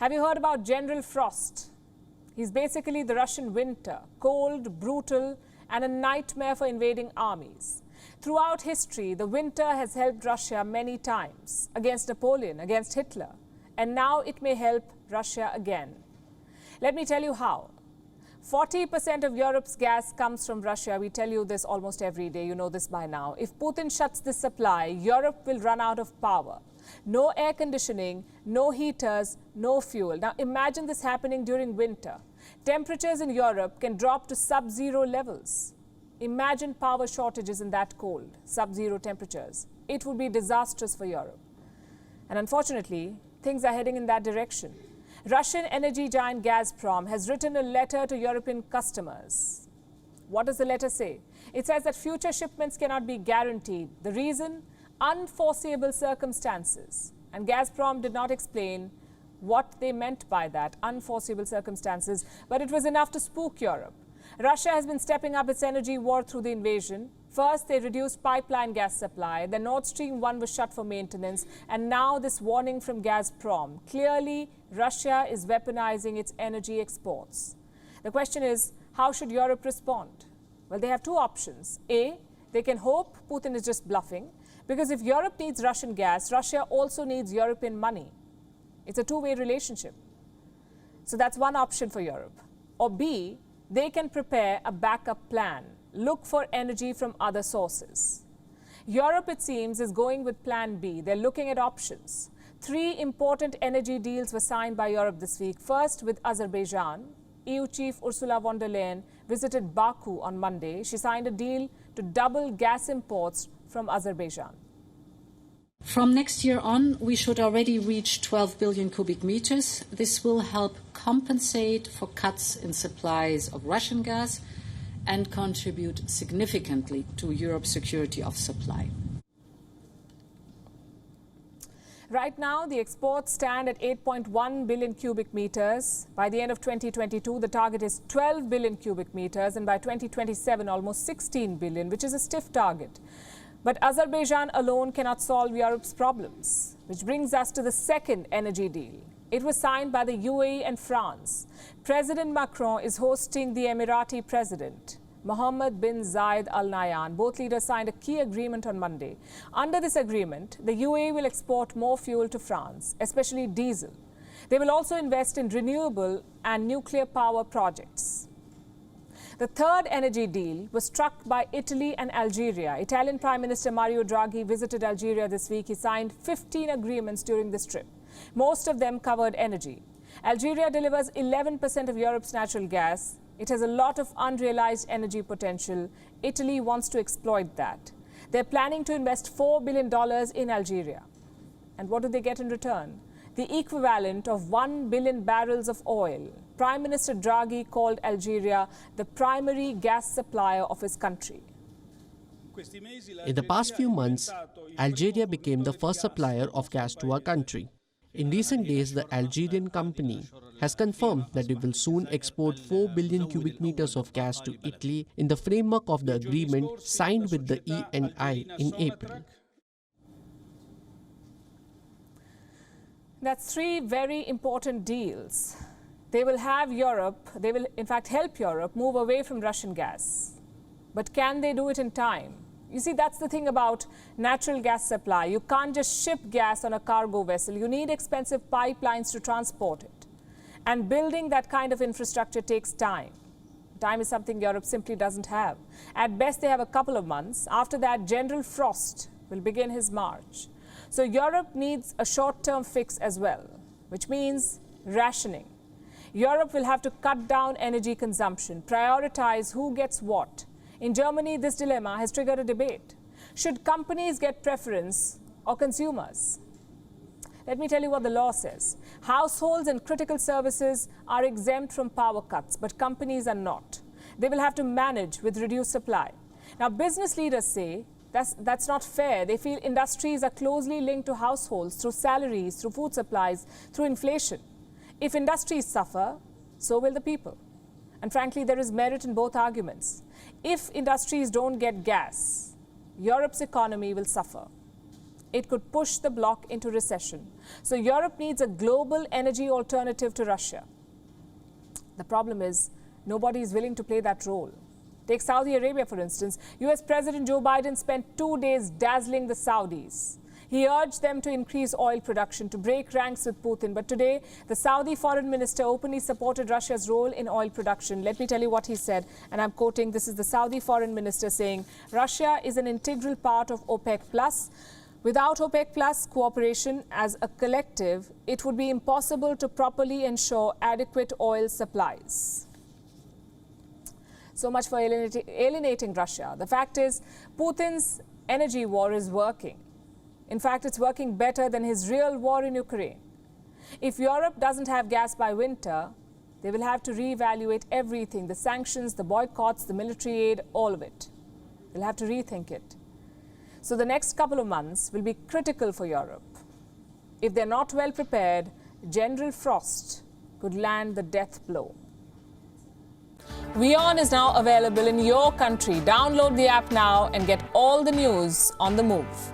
Have you heard about General Frost? He's basically the Russian winter, cold, brutal, and a nightmare for invading armies. Throughout history, the winter has helped Russia many times against Napoleon, against Hitler, and now it may help Russia again. Let me tell you how. 40% of Europe's gas comes from Russia. We tell you this almost every day. You know this by now. If Putin shuts this supply, Europe will run out of power. No air conditioning, no heaters, no fuel. Now imagine this happening during winter. Temperatures in Europe can drop to sub-zero levels. Imagine power shortages in that cold, sub-zero temperatures. It would be disastrous for Europe. And unfortunately, things are heading in that direction. Russian energy giant Gazprom has written a letter to European customers. What does the letter say? It says that future shipments cannot be guaranteed. The reason? Unforeseeable circumstances. And Gazprom did not explain what they meant by that, unforeseeable circumstances, but it was enough to spook Europe. Russia has been stepping up its energy war through the invasion. First, they reduced pipeline gas supply. Then Nord Stream 1 was shut for maintenance. And now this warning from Gazprom. Clearly, Russia is weaponizing its energy exports. The question is, how should Europe respond? Well, they have two options. A, they can hope Putin is just bluffing, because if Europe needs Russian gas, Russia also needs European money. It's a two-way relationship. So that's one option for Europe. Or B, they can prepare a backup plan. Look for energy from other sources. Europe, it seems, is going with plan B. They're looking at options. 3 important energy deals were signed by Europe this week. First, with Azerbaijan. EU chief Ursula von der Leyen visited Baku on Monday. She signed a deal to double gas imports from Azerbaijan. From next year on, we should already reach 12 billion cubic meters. This will help compensate for cuts in supplies of Russian gas and contribute significantly to Europe's security of supply. Right now, the exports stand at 8.1 billion cubic meters. By the end of 2022, the target is 12 billion cubic meters, and by 2027, almost 16 billion, which is a stiff target. But Azerbaijan alone cannot solve Europe's problems, which brings us to the second energy deal. It was signed by the UAE and France. President Macron is hosting the Emirati president, Mohammed bin Zayed Al Nahyan. Both leaders signed a key agreement on Monday. Under this agreement, the UAE will export more fuel to France, especially diesel. They will also invest in renewable and nuclear power projects. The third energy deal was struck by Italy and Algeria. Italian Prime Minister Mario Draghi visited Algeria this week. He signed 15 agreements during this trip. Most of them covered energy. Algeria delivers 11% of Europe's natural gas. It has a lot of unrealized energy potential. Italy wants to exploit that. They're planning to invest $4 billion in Algeria. And what do they get in return? The equivalent of 1 billion barrels of oil. Prime Minister Draghi called Algeria the primary gas supplier of his country. In the past few months, Algeria became the first supplier of gas to our country. In recent days, the Algerian company has confirmed that it will soon export 4 billion cubic meters of gas to Italy in the framework of the agreement signed with the ENI in April. That's 3 very important deals. They will in fact help Europe move away from Russian gas. But can they do it in time? You see, that's the thing about natural gas supply. You can't just ship gas on a cargo vessel. You need expensive pipelines to transport it. And building that kind of infrastructure takes time. Time is something Europe simply doesn't have. At best, they have a couple of months. After that, General Frost will begin his march. So Europe needs a short-term fix as well, which means rationing. Europe will have to cut down energy consumption, prioritize who gets what. In Germany, this dilemma has triggered a debate. Should companies get preference or consumers? Let me tell you what the law says. Households and critical services are exempt from power cuts, but companies are not. They will have to manage with reduced supply. Now, business leaders say that's not fair. They feel industries are closely linked to households through salaries, through food supplies, through inflation. If industries suffer, so will the people. And frankly, there is merit in both arguments. If industries don't get gas, Europe's economy will suffer. it could push the bloc into recession. So Europe needs a global energy alternative to Russia. The problem is, nobody is willing to play that role. Take Saudi Arabia, for instance. US President Joe Biden spent 2 days dazzling the Saudis. He urged them to increase oil production, to break ranks with Putin. But today, the Saudi foreign minister openly supported Russia's role in oil production. Let me tell you what he said, and I'm quoting. This is the Saudi foreign minister saying, Russia is an integral part of OPEC+. Without OPEC Plus cooperation as a collective, it would be impossible to properly ensure adequate oil supplies. So much for alienating Russia. The fact is, Putin's energy war is working. In fact, it's working better than his real war in Ukraine. If Europe doesn't have gas by winter, they will have to reevaluate everything, the sanctions, the boycotts, the military aid, all of it. They'll have to rethink it. So the next couple of months will be critical for Europe. If they're not well prepared, General Frost could land the death blow. WION is now available in your country. Download the app now and get all the news on the move.